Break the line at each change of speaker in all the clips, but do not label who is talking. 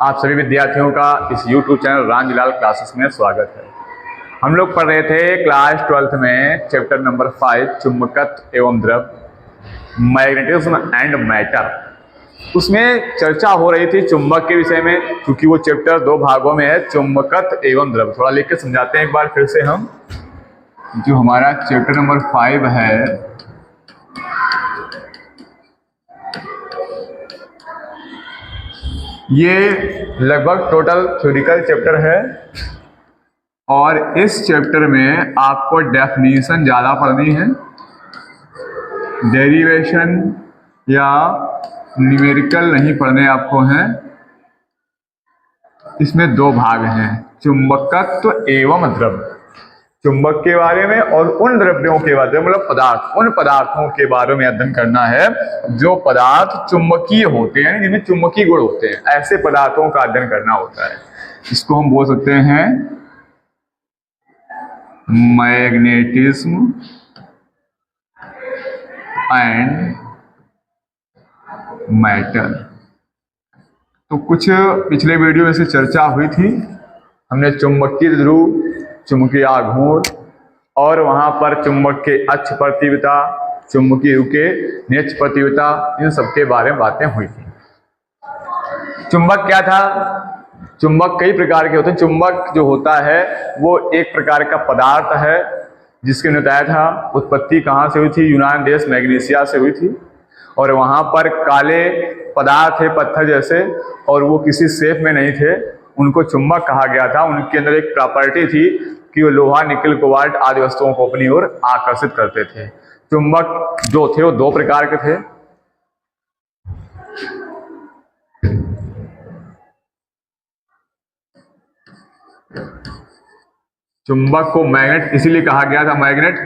आप सभी विद्यार्थियों का इस YouTube चैनल रामजीलाल क्लासेस में स्वागत है। हम लोग पढ़ रहे थे क्लास 12th में चैप्टर नंबर 5 चुंबकत्व एवं द्रव, मैग्नेटिज्म एंड मैटर। उसमें चर्चा हो रही थी चुंबक के विषय में, क्योंकि वो चैप्टर 2 भागों में है, चुंबकत्व एवं द्रव। थोड़ा लिख के समझाते हैं एक बार फिर से हम। जो हमारा चैप्टर नंबर 5 है, ये लगभग टोटल थ्योरिटिकल चैप्टर है और इस चैप्टर में आपको डेफिनेशन ज़्यादा पढ़नी है। डेरिवेशन या न्यूमेरिकल नहीं पढ़ने आपको हैं। इसमें 2 भाग हैं, चुंबकत्व एवं द्रव। चुंबक के बारे में और उन द्रव्यों के बारे में, मतलब पदार्थ, उन पदार्थों के बारे में अध्ययन करना है जो पदार्थ चुंबकीय होते हैं, जिनमें चुंबकीय गुण होते हैं। ऐसे पदार्थों का अध्ययन करना होता है। इसको हम बोल सकते हैं मैग्नेटिज्म एंड मैटर। तो कुछ पिछले वीडियो में से चर्चा हुई थी। हमने चुंबकीय ध्रुव, चुंबकीय आघूर्ण और वहां पर चुंबक के अक्ष प्रतियोगिता, चुंबकीय ध्रुव के निरक्ष प्रतियोगिता, इन सब के बारे में बातें हुई थी। चुंबक क्या था? चुंबक कई प्रकार के होते हैं। चुंबक जो होता है वो एक प्रकार का पदार्थ है जिसके बताया था उत्पत्ति कहाँ से हुई थी। यूनान देश मैग्नीसिया से हुई थी और वहां पर काले पदार्थ थे पत्थर जैसे, और वो किसी शेप में नहीं थे, उनको चुंबक कहा गया था। उनके अंदर एक प्रॉपर्टी थी कि वो लोहा, निकल, कोबाल्ट आदि वस्तुओं को अपनी ओर आकर्षित करते थे। चुंबक जो थे वो 2 प्रकार के थे। चुंबक को मैग्नेट इसीलिए कहा गया था, मैग्नेट,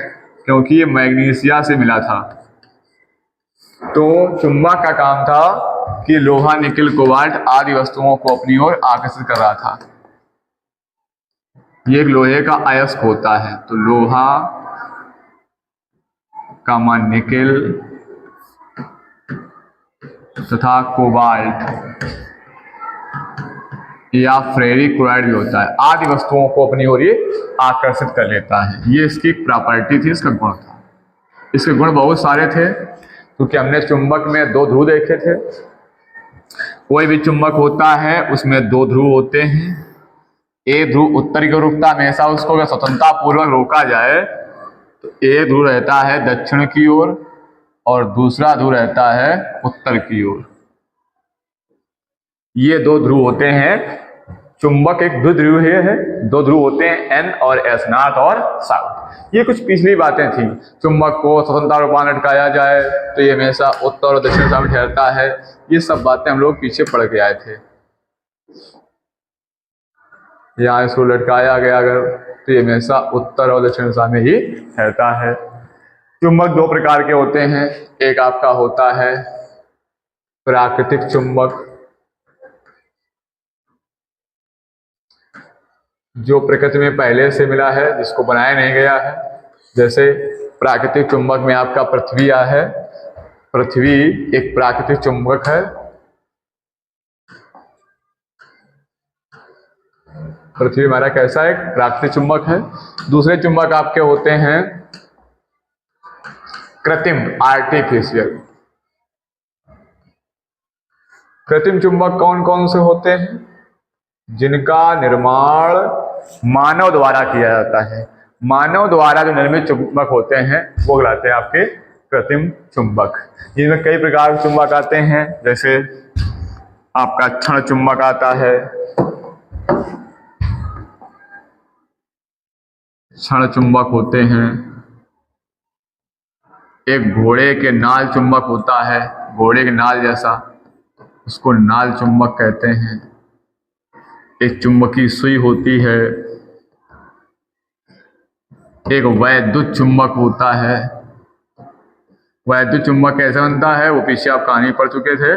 क्योंकि ये मैग्नीसिया से मिला था। तो चुंबक का काम था कि लोहा, निकल, कोबाल्ट आदि वस्तुओं को अपनी ओर आकर्षित कर रहा था। ये एक लोहे का अयस्क होता है, तो लोहा कामा निकल तथा कोबाल्ट या फेरिक क्लोराइड भी होता है, आदि वस्तुओं को अपनी ओर ये आकर्षित कर लेता है। ये इसकी प्रॉपर्टी थी, इसका गुण था। इसके गुण बहुत सारे थे, क्योंकि हमने चुंबक में 2 ध्रुव देखे थे। कोई भी चुंबक होता है उसमें 2 ध्रुव होते हैं। एक ध्रुव उत्तर की ओर रुकता है, हमेशा उसको अगर स्वतंत्रता पूर्वक रोका जाए तो एक ध्रुव रहता है दक्षिण की ओर और दूसरा ध्रुव रहता है उत्तर की ओर। ये 2 ध्रुव होते हैं। चुंबक एक द्विध्रुवीय है। 2 ध्रुव होते हैं, N और S, नॉर्थ और साउथ। ये कुछ पिछली बातें थी। चुंबक को स्वतंत्रता रूपान लटकाया जाए तो ये हमेशा उत्तर और दक्षिण दिशा में ठहरता है। ये सब बातें हम लोग पीछे पढ़ के आए थे। यहाँ इसको लटकाया गया अगर तो ये हमेशा उत्तर और दक्षिण दिशा में ही ठहरता है। चुंबक 2 प्रकार के होते हैं। एक आपका होता है प्राकृतिक चुंबक, जो प्रकृति में पहले से मिला है, जिसको बनाया नहीं गया है। जैसे प्राकृतिक चुंबक में आपका पृथ्वी है। पृथ्वी एक प्राकृतिक चुंबक है। पृथ्वी हमारा कैसा एक प्राकृतिक चुंबक है। दूसरे चुंबक आपके होते हैं कृत्रिम, आर्टिफिशियल। कृत्रिम चुंबक कौन कौन से होते हैं? जिनका निर्माण मानव द्वारा किया जाता है। मानव द्वारा जो निर्मित चुंबक होते हैं वो कहलाते हैं आपके कृत्रिम चुंबक। जिनमें कई प्रकार के चुंबक आते हैं, जैसे आपका क्षण चुंबक आता है। क्षण चुंबक होते हैं। एक घोड़े के नाल चुंबक होता है, घोड़े के नाल जैसा, उसको नाल चुंबक कहते हैं। एक चुंबकीय सुई होती है। एक वैद्युत चुंबक होता है। वैद्युत चुंबक कैसे बनता है वो पीछे आप कहानी पढ़ चुके थे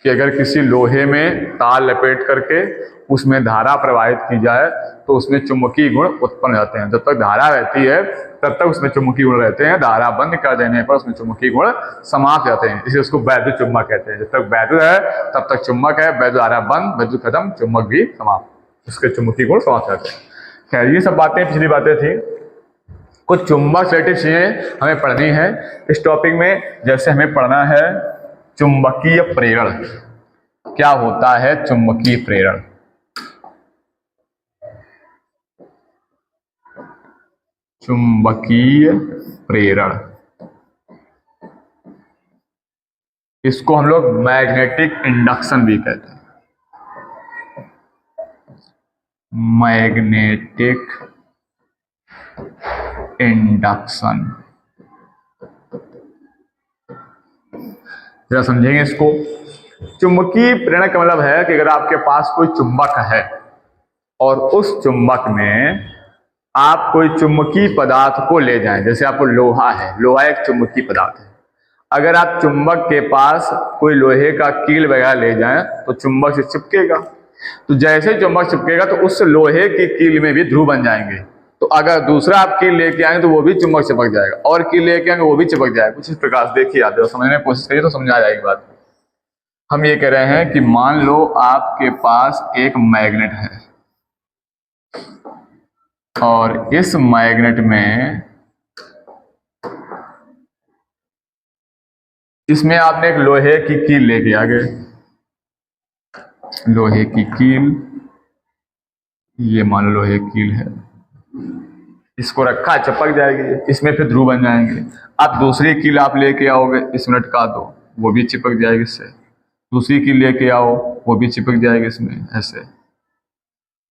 कि अगर किसी लोहे में तार लपेट करके उसमें धारा प्रवाहित की जाए तो उसमें चुंबकीय गुण उत्पन्न हो जाते हैं। जब तक धारा रहती है तब तक उसमें चुंबकीय गुण रहते हैं। धारा बंद कर देने पर उसमें चुंबकीय गुण समाप्त जाते हैं, इसलिए उसको वैद्युत चुम्बक कहते हैं। जब तक वैद्युत है तब तक चुम्बक है, वैद्युत धारा बंद, वैद्युत खत्म, चुम्बक भी समाप्त, उसके चुंबकीय गुण समाप्त जाते हैं। खैर ये सब बातें पिछली बातें थी। कुछ चुंबक रिलेटेड चीजें हमें पढ़नी है इस टॉपिक में। जैसे हमें पढ़ना है चुंबकीय प्रेरण। क्या होता है चुंबकीय प्रेरण? चुंबकीय प्रेरण, इसको हम लोग मैग्नेटिक इंडक्शन भी कहते हैं। मैग्नेटिक इंडक्शन, जरा समझेंगे इसको। चुंबकीय प्रेरण का मतलब है कि अगर आपके पास कोई चुंबक है और उस चुंबक में आप कोई चुंबकीय पदार्थ को ले जाएं, जैसे आपको लोहा है, लोहा एक चुंबकीय पदार्थ है। अगर आप चुंबक के पास कोई लोहे का कील वगैरह ले जाएं तो चुंबक से चिपकेगा। तो जैसे चुंबक चिपकेगा तो उस लोहे की कील में भी ध्रुव बन जाएंगे। तो अगर दूसरा आप कील लेके आएंगे तो वो भी चुंबक चिपक जाएगा, और कील लेके आएंगे वो भी चिपक जाएगा। कुछ इस प्रकार से देखिए, आप समझने की कोशिश करिए तो समझा जाएगी बात। हम ये कह रहे हैं कि मान लो आपके पास एक मैग्नेट है और इस मैग्नेट में इसमें आपने एक लोहे की कील लेके आ गए, लोहे की कील, ये मान लो लोहे की कील है, इसको रखा, चिपक जाएगी, इसमें फिर ध्रुव बन जाएंगे। अब दूसरी कील आप लेके आओगे, इसमें लटका दो, वो भी चिपक जाएगी इससे। दूसरी कील लेके आओ, वो भी चिपक जाएगी इसमें, ऐसे।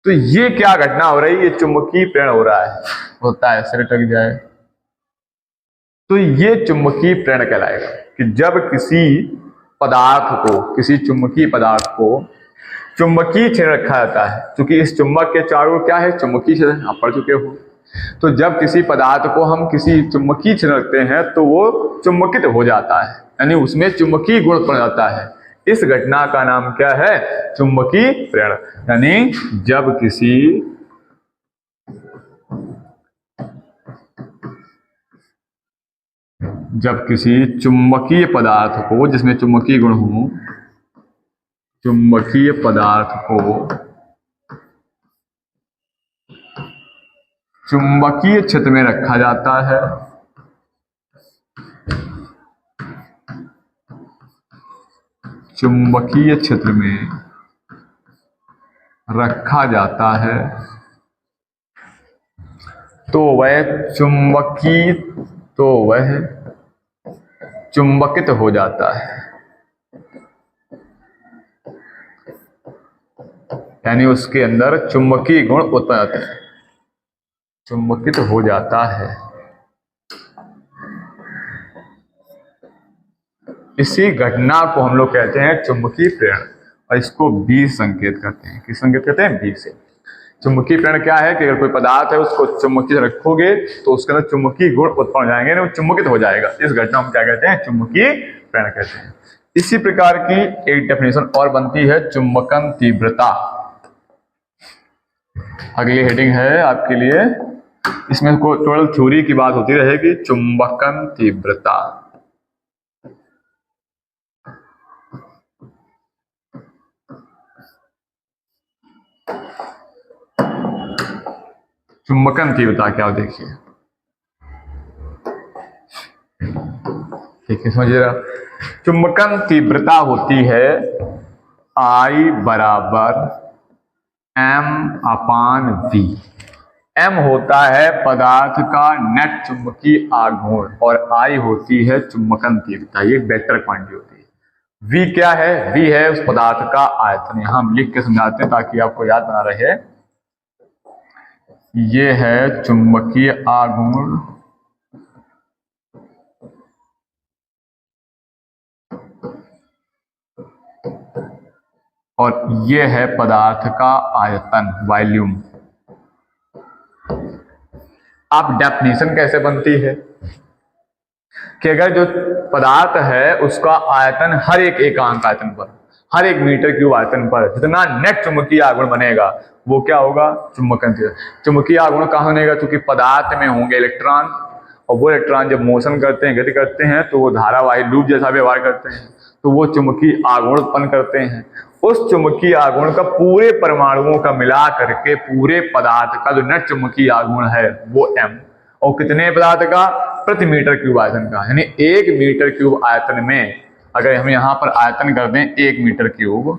तो ये क्या घटना हो रही है? ये चुंबकीय प्रेरण हो रहा है, होता है, ऐसे लटक जाए तो ये चुंबकीय प्रेरण कहलाएगा। कि जब किसी पदार्थ को, किसी चुंबकीय पदार्थ को चुंबकीय क्षेत्र रखा जाता है, क्योंकि इस चुंबक के चारों ओर क्या है? चुंबकीय क्षेत्र, आप पढ़ चुके हो। तो जब किसी पदार्थ को हम किसी चुंबकीय क्षेत्र रखते हैं तो वो चुंबकित हो जाता है, यानी उसमें चुंबकीय गुण उत्पन्न होता है। इस घटना का नाम क्या है? चुंबकीय प्रेरण। यानी जब किसी चुंबकीय पदार्थ को, जिसमें चुंबकीय गुण हो, चुंबकीय पदार्थ को चुंबकीय क्षेत्र में रखा जाता है, चुंबकीय क्षेत्र में रखा जाता है, तो वह चुंबकित हो जाता है। यानी उसके अंदर चुंबकीय गुण उत्पन्न होते हैं, चुंबकित हो जाता है। इसी घटना को हम लोग कहते हैं चुंबकीय प्रेरण, और इसको बीज संकेत कहते हैं। किस संकेत कहते हैं? बीज से। चुंबकीय प्रेरण क्या है कि अगर कोई पदार्थ है उसको चुंबकीय रखोगे तो उसके अंदर चुंबकीय गुण उत्पन्न हो जाएंगे, वो चुंबकित हो जाएगा। इस घटना को क्या कहते हैं? चुंबकीय प्रेरण कहते हैं। इसी प्रकार की एक डेफिनेशन और बनती है, चुंबकन तीव्रता। अगली हेडिंग है आपके लिए, इसमें टोटल थ्योरी की बात होती रहेगी, चुंबकन तीव्रता। चुंबकन तीव्रता क्या हो, देखिए, ठीक है, समझिएगा। चुंबकन तीव्रता होती है I बराबर m/v। m होता है पदार्थ का नेट चुंबकीय आघूर्ण और I होती है चुंबकन तीव्रता, ये वेक्टर क्वांटिटी होती है। v क्या है? v है उस पदार्थ का आयतन। यहां हम लिख के समझाते हैं ताकि आपको याद बना रहे। ये है चुंबकीय आघूर्ण और ये है पदार्थ का आयतन, वॉल्यूम। अब डेफिनेशन कैसे बनती है कि अगर जो पदार्थ है उसका आयतन हर एक एकांक आयतन पर, हर 1 मीटर क्यूब आयतन पर जितना नेट चुंबकीय आघूर्ण बनेगा वो क्या होगा, चुंबकन तीव्रता। चुंबकीय आघूर्ण कहाँ बनेगा, क्योंकि पदार्थ में होंगे इलेक्ट्रॉन, और वो इलेक्ट्रॉन जब मोशन करते हैं, गति करते हैं, तो वो धारावाही लूप जैसा व्यवहार करते हैं, तो वो चुंबकीय आघूर्ण उत्पन्न करते हैं। उस चुंबकीय आघूर्ण का पूरे परमाणुओं का मिला करके पूरे पदार्थ का जो नेट चुंबकीय आघूर्ण है वो m, और कितने पदार्थ का, प्रति मीटर क्यूब आयतन का। यानी 1 मीटर क्यूब आयतन में अगर हम यहाँ पर आयतन कर दें 1 मीटर क्यूब,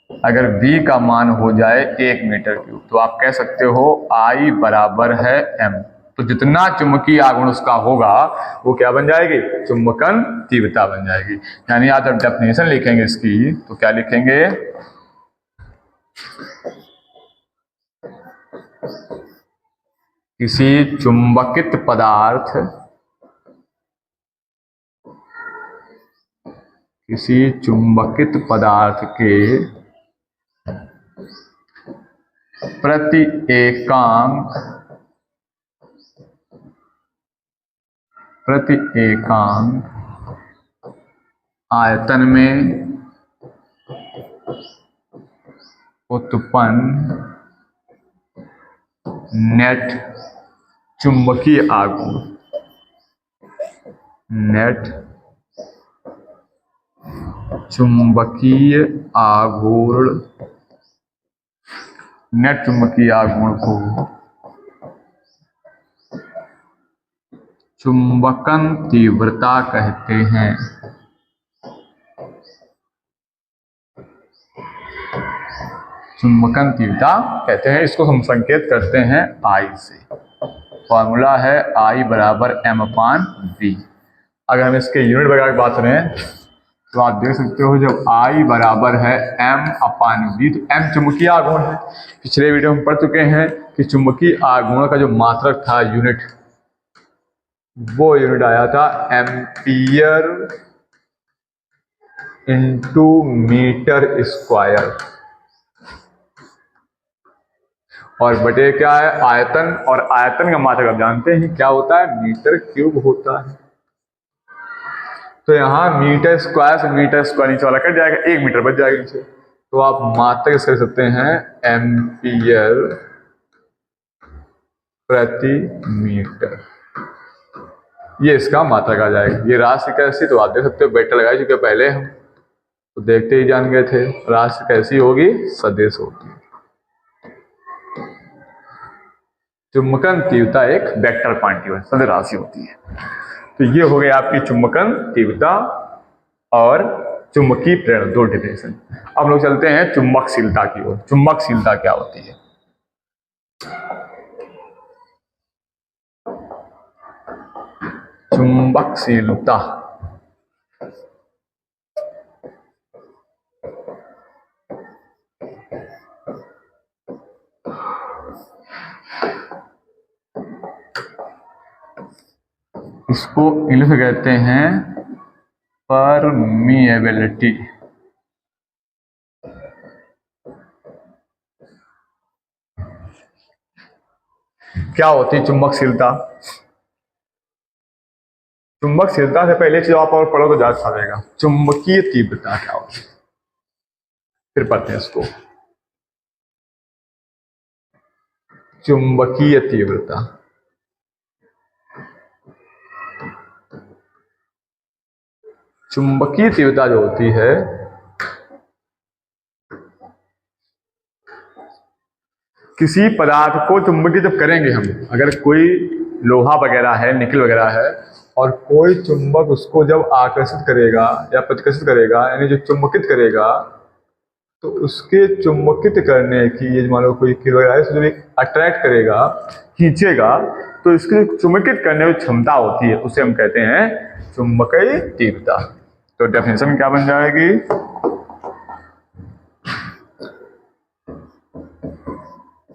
अगर V का मान हो जाए 1 मीटर क्यूब, तो आप कह सकते हो I बराबर है m। तो जितना चुंबकीय आघूर्ण उसका होगा वो क्या बन जाएगी, चुंबकन तीव्रता बन जाएगी। यानी आप जब डेफिनेशन लिखेंगे इसकी तो क्या लिखेंगे, किसी चुंबकित पदार्थ, किसी चुंबकित पदार्थ के प्रति एकांक आयतन में उत्पन्न नेट चुंबकीय आघूर्ण, नेट चुंबकीय आघूर्ण, नेट चुंबकीय आघूर्ण को चुंबकन तीव्रता कहते हैं। चुंबकन तीव्रता कहते हैं, इसको हम संकेत करते हैं I से। फॉर्मूला है I बराबर m/v। अगर हम इसके यूनिट वगैरह की बात करें तो आप देख सकते हो जब I बराबर है m/v, तो m चुंबकीय आघूर्ण है। पिछले वीडियो में पढ़ चुके हैं कि चुंबकीय आघूर्ण का जो मात्रक था यूनिट, वो यूनिट आया था एम्पियर इंटू मीटर स्क्वायर, और बटे क्या है, आयतन, और आयतन का मात्रक आप जानते हैं क्या होता है, मीटर क्यूब होता है। तो यहाँ मीटर स्क्वायर से मीटर स्क्वायर नीचे वाला कट जाएगा, 1 मीटर बच जाएगा नीचे, तो आप मात्रक कर सकते हैं एम्पियर प्रति मीटर, ये इसका मात्रक आ जाएगा। ये राशि कैसी, तो आप देख सकते हो बेटा लगाई चुके पहले हम, तो देखते ही जान गए थे राशि कैसी होगी, सदिश होगी। चुंबकन तीव्रता एक वेक्टर क्वांटिटी सदिश राशि होती है। तो ये हो गया आपकी चुंबकन तीव्रता और चुंबकीय प्रेरण, 2 डेफिनेशन। अब लोग चलते हैं चुंबकशीलता की ओर। चुंबकशीलता क्या होती है, चुंबकशीलता इसको इंग्लिश में कहते हैं परमिएबिलिटी। क्या होती है चुंबकशीलता, चुंबकशीलता से पहले चीज आप और पढ़ो तो ज्यादा अच्छा रहेगा। चुंबकीय तीव्रता क्या होती है, फिर पढ़ते हैं इसको। चुंबकीय तीव्रता, चुंबकीय तीव्रता जो होती है किसी पदार्थ को चुंबकीय जब करेंगे हम, अगर कोई लोहा वगैरह है, निकल वगैरह है, और कोई चुंबक उसको जब आकर्षित करेगा या प्रतिकर्षित करेगा, यानी जो चुंबकित करेगा, तो उसके चुंबकित करने की, ये मान लो कोई कील वगैरह है, जब अट्रैक्ट करेगा, खींचेगा, तो इसकी चुंबकित करने की क्षमता होती है, उसे हम कहते हैं चुंबकीय तीव्रता। तो डेफिनेशन क्या बन जाएगी,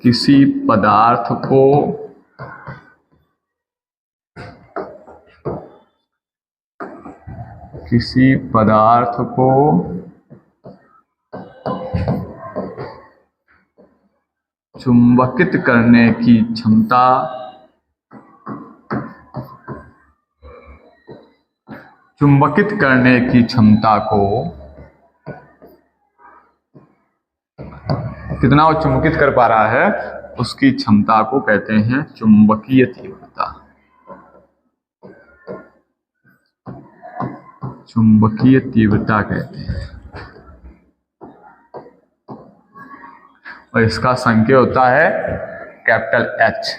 किसी पदार्थ को चुंबकित करने की क्षमता चुंबकित करने की क्षमता को, कितना वो चुंबकित कर पा रहा है, उसकी क्षमता को कहते हैं चुंबकीय तीव्रता। चुंबकीय तीव्रता कहते हैं। और इसका संकेत होता है कैपिटल एच।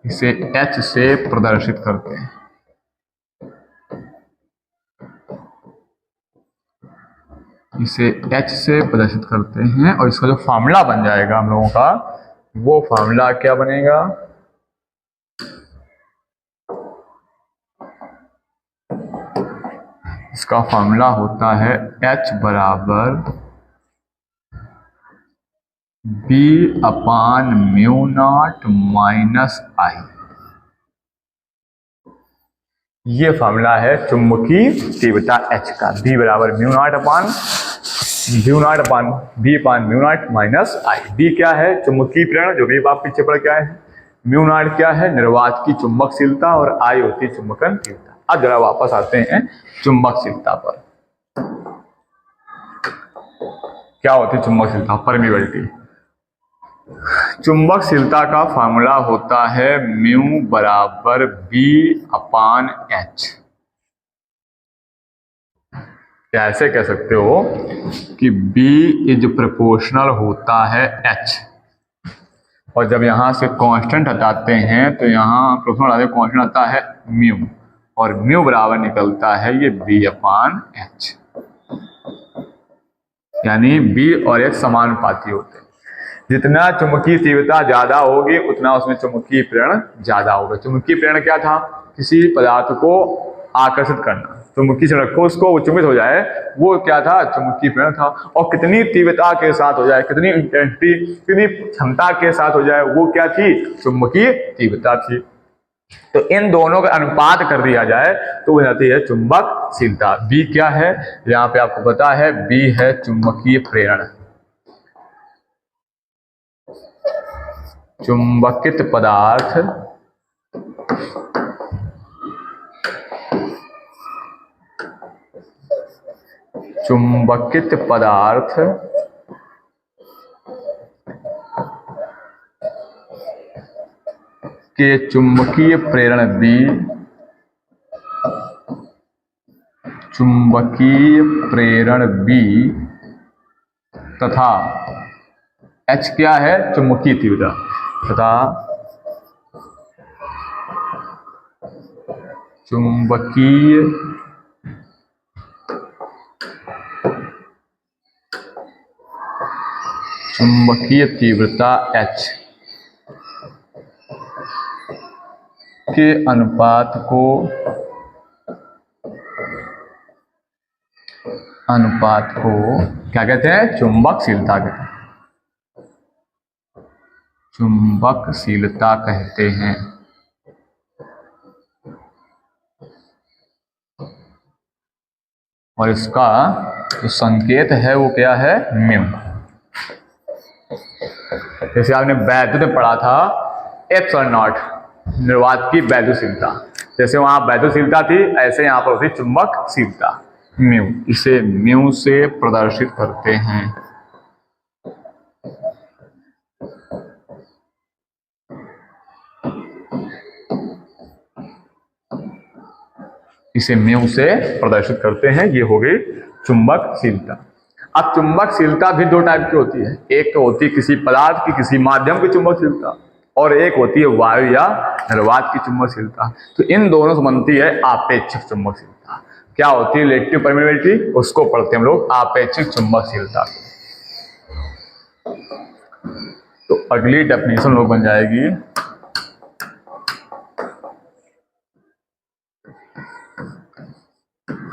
इसे एच से प्रदर्शित करते हैं। इसे एच से प्रदर्शित करते हैं और इसका जो फार्मूला बन जाएगा हम लोगों का, वो फार्मूला क्या बनेगा, इसका फार्मूला होता है H बराबर B/μ0 माइनस I। ये फार्मूला है चुंबकीय तीव्रता H का। B बराबर μ0 माइनस I। B क्या है, चुंबकीय प्रेरण, जो भी आप पीछे पढ़ के आए हैं। μ0 क्या है, निर्वात की चुंबकशीलता, और I होती है चुंबकन तीव्रता। अब जरा वापस आते हैं चुंबकशीलता पर। क्या होती है चुंबकशीलता, परमिबिलिटी। चुंबकशीलता का फार्मूला होता है म्यू बराबर B/H। या ऐसे कह सकते हो कि B इज प्रोपोर्शनल होता है H। और जब यहां से कांस्टेंट हटाते हैं तो यहाँ प्रोपोर्शनल कांस्टेंट आता है म्यू, और म्यू बराबर निकलता है ये B/H। यानी B और H समानुपाती होते हैं। जितना चुंबकीय तीव्रता ज्यादा होगी उतना उसमें चुंबकीय प्रेरण ज्यादा होगा। चुंबकीय प्रेरण क्या था, किसी पदार्थ को आकर्षित करना, चुंबकीय से रखो उसको, वो चुंबित हो जाए, वो क्या था, चुंबकीय प्रेरण था। और कितनी तीव्रता के साथ हो जाए, कितनी इंटेंसिटी, कितनी क्षमता के साथ हो जाए, वो क्या थी, चुंबकीय तीव्रता थी। तो इन दोनों का अनुपात कर दिया जाए तो हो जाती है चुंबकशीलता। बी क्या है, यहाँ पे आपको पता है, बी है चुंबकीय प्रेरण। चुंबकित पदार्थ के चुंबकीय प्रेरण बी, चुंबकीय प्रेरण बी तथा H क्या है, चुंबकीय तीव्रता, तथा चुंबकीय तीव्रता H के अनुपात को क्या कहते हैं, चुंबकशीलता कहते हैं। चुंबकशीलता कहते हैं। और इसका जो संकेत है वो क्या है, म्यू। जैसे आपने वैद्युत में पढ़ा था ε0, निर्वात की वैद्युशीलता, जैसे वहां वैद्युशीलता थी ऐसे यहाँ पर होती चुंबकशीलता म्यू। इसे म्यू से प्रदर्शित करते हैं। इसे म्यू से प्रदर्शित करते हैं। ये हो गई चुंबकशीलता। अब चुंबकशीलता भी दो टाइप की होती है। एक तो होती है किसी पदार्थ की, किसी माध्यम की चुंबकशीलता, और एक होती है वायु या निर्वात की चुंबकशीलता। तो इन दोनों से बनती है आपेक्षिक चुंबकशीलता। क्या होती है रिलेटिव परमिबिलिटी, उसको पढ़ते हैं हम लोग आपेक्षिक चुंबकशीलता। तो अगली डेफिनेशन लोग बन जाएगी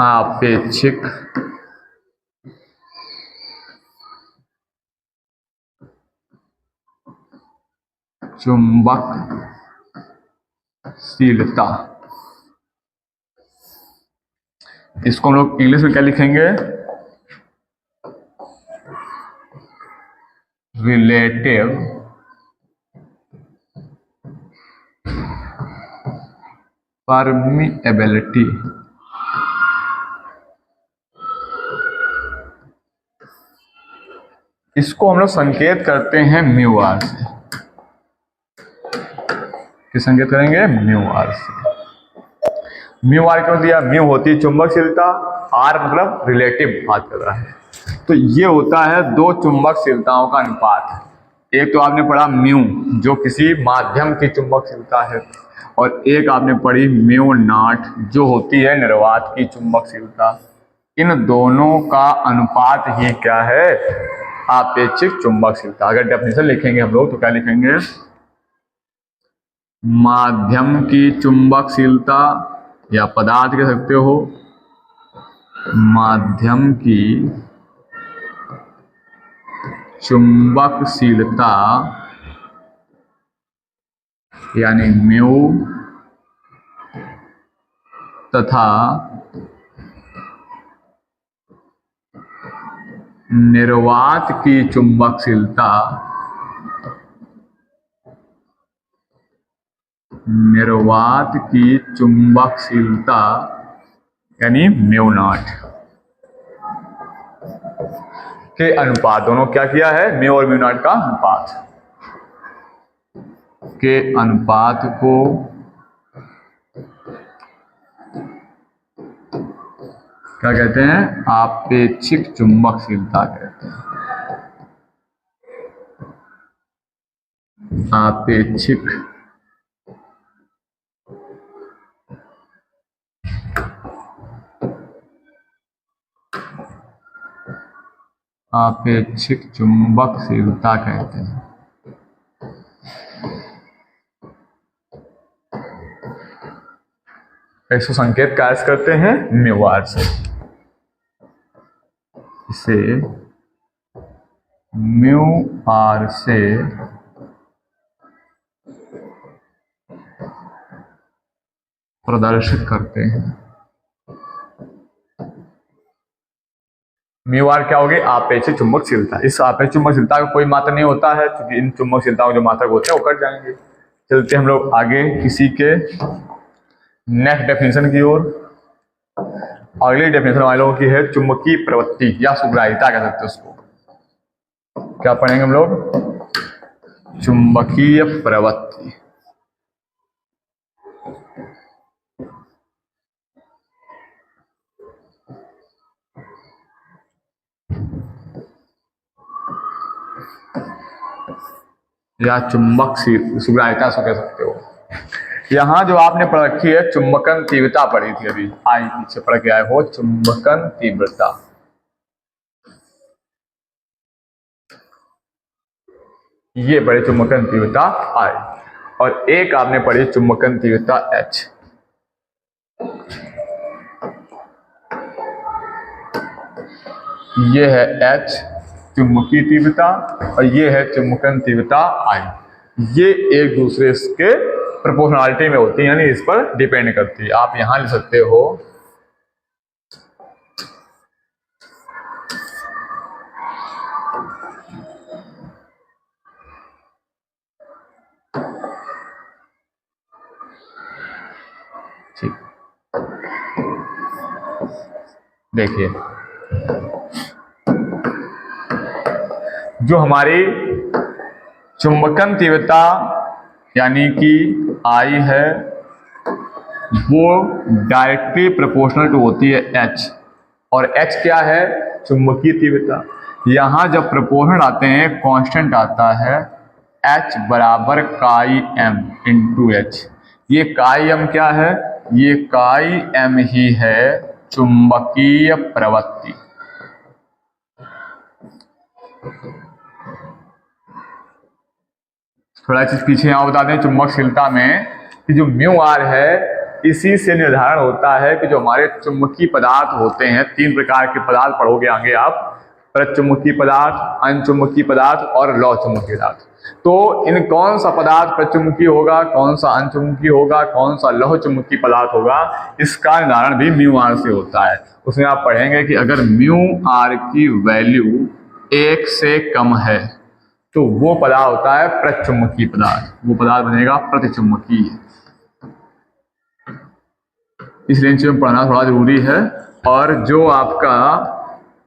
आपेक्षिक चुंबकशीलता। इसको हम लोग इंग्लिश में क्या लिखेंगे, रिलेटिव परमिएबिलिटी, इसको हम लोग संकेत करते हैं म्यू आर से। किस संकेत करेंगे? म्यू आर से। म्यू आर क्यों दिया? म्यू होती है चुंबकशीलता, आर मतलब रिलेटिव बात कर रहा है। तो ये होता है दो चुंबकशीलताओं का अनुपात। एक तो आपने पढ़ा म्यू जो किसी माध्यम की चुंबकशीलता है, और एक आपने पढ़ी म्यू नॉट जो होती है निर्वात की चुंबकशीलता। इन दोनों का अनुपात ही क्या है? आपेक्षिक चुंबकशीलता। अगर डेफिनेशन लिखेंगे हम लोग तो क्या लिखेंगे? माध्यम की चुंबकशीलता, या पदार्थ कह सकते हो, माध्यम की चुंबकशीलता यानी म्यू तथा निर्वात की चुंबकशीलता, निर्वात की चुंबकशीलता यानी म्यू नॉट के अनुपात। दोनों क्या किया है? म्यू और म्यू नॉट का अनुपात के अनुपात को क्या कहते हैं? आपेक्षिक चुंबकशीलता कहते हैं। आपेक्षिक आपेक्षिक चुंबकशीलता कहते हैं। इसको संकेत कैसे करते हैं? म्यू आर से। इसे म्यू आर से प्रदर्शित करते हैं। म्यू आर क्या होगी? आपेक्षिक चुंबकशीलता। इस आपेक्षिक चुंबकशीलता का कोई मात्रा नहीं होता है, क्योंकि इन चुंबकशीलताओं जो मात्रक होते हैं वो कट जाएंगे। चलते हम लोग आगे किसी के नेक्स्ट डेफिनेशन की ओर। अगली डेफिनेशन वालों की है चुंबकीय प्रवृत्ति या सुग्राहिता कह सकते हैं उसको। क्या पढ़ेंगे हम लोग? चुंबकीय प्रवृत्ति। या चुंबक सुग्राहिता से कह सकते हो। यहाँ जो आपने पढ़ रखी है चुंबकन तीव्रता पढ़ी थी अभी, आई पीछे पढ़ के आए हो, चुंबकन तीव्रता। ये पढ़ी चुंबकन तीव्रता आई, और एक आपने पढ़ी चुंबकन तीव्रता एच। ये है एच चुंबकीय तीव्रता, और ये है चुंबकन तीव्रता आई। ये एक दूसरे के प्रोपोर्शनलिटी में होती है, यानी इस पर डिपेंड करती है। आप यहां लिख सकते हो ठीक। देखिए जो हमारी चुंबकन तीव्रता यानी कि आई है वो डायरेक्टली प्रोपोर्शनल टू होती है एच, और एच क्या है? चुंबकीय तीव्रता। यहाँ जब प्रोपोर्शनल आते हैं कांस्टेंट आता है एच बराबर काई एम इंटू एच। ये काई एम क्या है? ये काई एम ही है चुंबकीय प्रवृत्ति। थोड़ा चीज पीछे यहाँ बता दें, चुंबकशीलता में कि जो म्यू आर है इसी से निर्धारण होता है कि जो हमारे चुंबकीय पदार्थ होते हैं, तीन प्रकार के पदार्थ पढ़ोगे आगे आप, प्रचुंबकीय पदार्थ, अनचुंबकीय पदार्थ और लौह चुंबकीय पदार्थ। तो इन कौन सा पदार्थ प्रचुंबकीय होगा, कौन सा अनचुंबकीय होगा, कौन सा लौह चुंबकीय पदार्थ होगा, इसका निर्धारण भी म्यू आर से होता है। उसमें आप पढ़ेंगे कि अगर म्यू आर की वैल्यू 1 से कम है तो वो पदार्थ होता है प्रचुंबकीय पदार्थ, वो पदार्थ बनेगा प्रतिचुंबकीय। इसलिए इन चीज़ों में पढ़ना थोड़ा जरूरी है। और जो आपका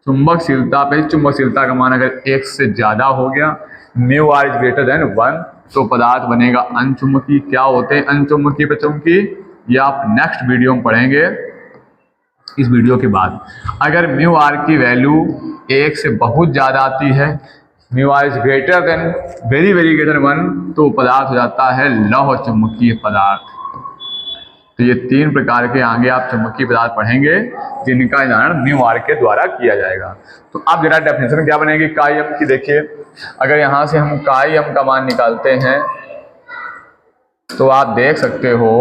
चुंबकशीलता पे चुंबकशीलता का मान अगर 1 से ज़्यादा हो गया, mu r is greater than 1, तो पदार्थ बनेगा अनचुंबकीय। क्या होते हैं अनचुंबकीय पे चुंबकीय, ये आप नेक्स्ट वीडियो में पढ़ेंगे इस वीडियो के बाद। अगर म्यू आर की वैल्यू 1 से बहुत ज़्यादा आती है, mu r is greater than very very greater 1, तो पदार्थ हो जाता है लौह चुंबकीय पदार्थ। तो ये 3 प्रकार के आगे आप चुंबकीय पदार्थ पढ़ेंगे जिनका निर्धारण म्यू आर के द्वारा किया जाएगा। तो अब जरा डेफिनेशन क्या बनेगी काई एम की, देखिए अगर यहाँ से हम काई एम का मान निकालते हैं तो आप देख सकते हो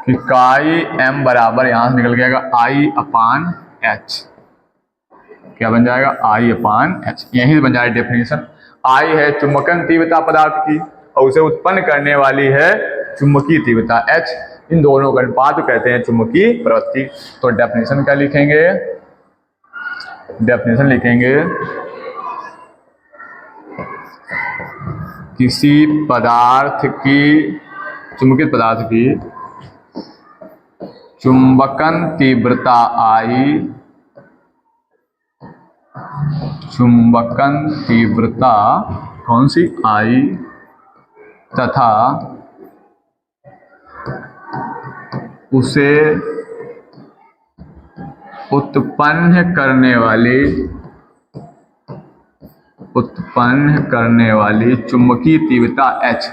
कि काई एम बराबर यहाँ से निकल जाएगा आई अपान एच। क्या बन जाएगा आई अपान एच, यही बन जाएगा डेफिनेशन। आई है चुंबकन तीव्रता पदार्थ की और उसे उत्पन्न करने वाली है चुंबकीय तीव्रता एच, इन दोनों का अनुपात कहते हैं चुंबकीय प्रवृत्ति। तो डेफिनेशन क्या लिखेंगे, डेफिनेशन लिखेंगे किसी पदार्थ की चुंबकीय पदार्थ की चुंबकन तीव्रता आई, चुंबकन तीव्रता कौन सी आई, तथा उसे उत्पन्न करने वाली चुंबकीय तीव्रता H,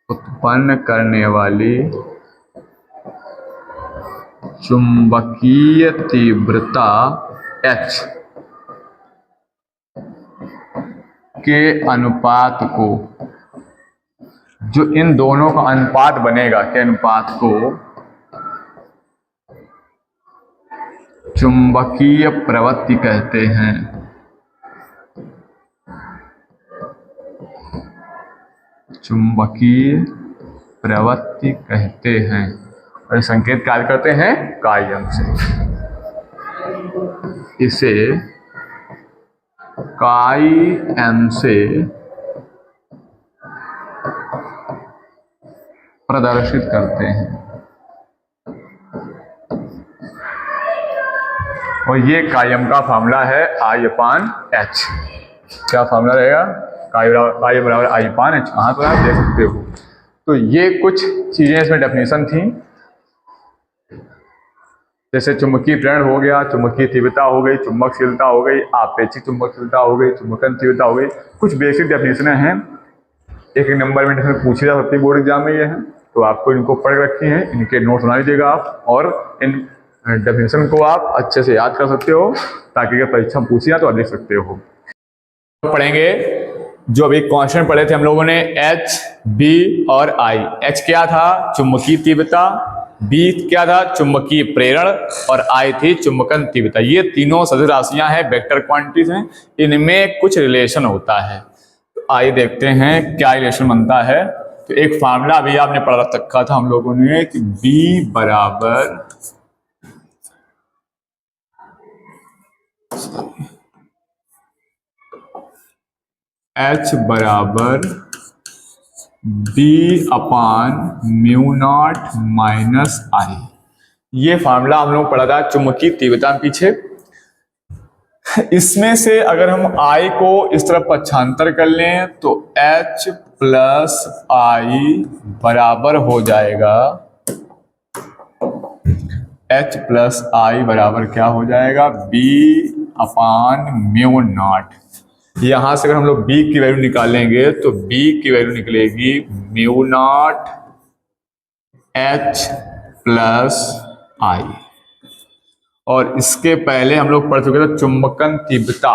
उत्पन्न करने वाली चुंबकीय तीव्रता H के अनुपात को, जो इन दोनों का अनुपात बनेगा के अनुपात को चुंबकीय प्रवृत्ति कहते हैं। चुंबकीय प्रवृत्ति कहते हैं और संकेत कार्य करते हैं काई एम से। इसे काई एम से प्रदर्शित करते हैं और ये काई एम का फार्मूला है आई अपान एच। क्या फार्मूला रहेगा, काई बराबर आई अपान एच। कहाँ तो आप देख सकते हो। तो ये कुछ चीजें इसमें डेफिनेशन थी, जैसे चुंबकीय प्रेरण हो गया, चुंबकीय तीव्रता हो गई, चुंबकशीलता हो गई, आपेक्षिक चुंबकशीलता हो गई, चुंबकन तीव्रता हो गई। कुछ बेसिक डेफिनेशन हैं, एक नंबर में पूछे जा सकती है बोर्ड एग्जाम में ये हैं, तो आपको इनको पढ़ रखी हैं, इनके नोट्स बना लीजिएगा आप और इन डेफिनेशन को आप अच्छे से याद कर सकते हो ताकि अगर परीक्षा में पूछी जाए तो आप लिख सकते हो। पढ़ेंगे जो अभी कॉन्स्टेंट पढ़े थे हम लोगों ने, एच, बी और आई। एच क्या था चुंबकीय तीव्रता, बी क्या था चुंबकीय प्रेरण और आई थी चुंबकन तीव्रता। ये तीनों सदिश राशियां हैं, वेक्टर क्वांटिटीज हैं, इनमें कुछ रिलेशन होता है। तो आइए देखते हैं क्या रिलेशन बनता है। तो एक फार्मूला अभी आपने पढ़ रखा था हम लोगों ने कि बी बराबर एच बराबर बी अपान म्यू नॉट माइनस आई। ये फार्मूला हम लोग पढ़ा था चुंबकीय तीव्रता पीछे। इसमें से अगर हम आई को इस तरफ पक्षांतर कर लें तो H प्लस आई बराबर हो जाएगा, H प्लस आई बराबर क्या हो जाएगा B अपान म्यू नॉट। यहां से अगर हम लोग B की वैल्यू निकालेंगे तो B की वैल्यू निकलेगी म्यू नॉट H प्लस आई। और इसके पहले हम लोग पढ़ चुके थे चुंबकन तीव्रता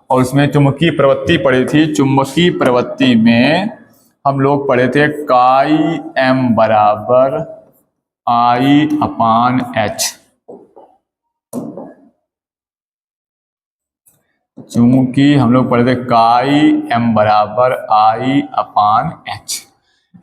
और उसमें चुंबकीय प्रवृत्ति पढ़ी थी। चुंबकीय प्रवृत्ति में हम लोग पढ़े थे काई एम बराबर आई अपान एच। चूंकि हम लोग पढ़े थे काई एम बराबर आई अपान एच।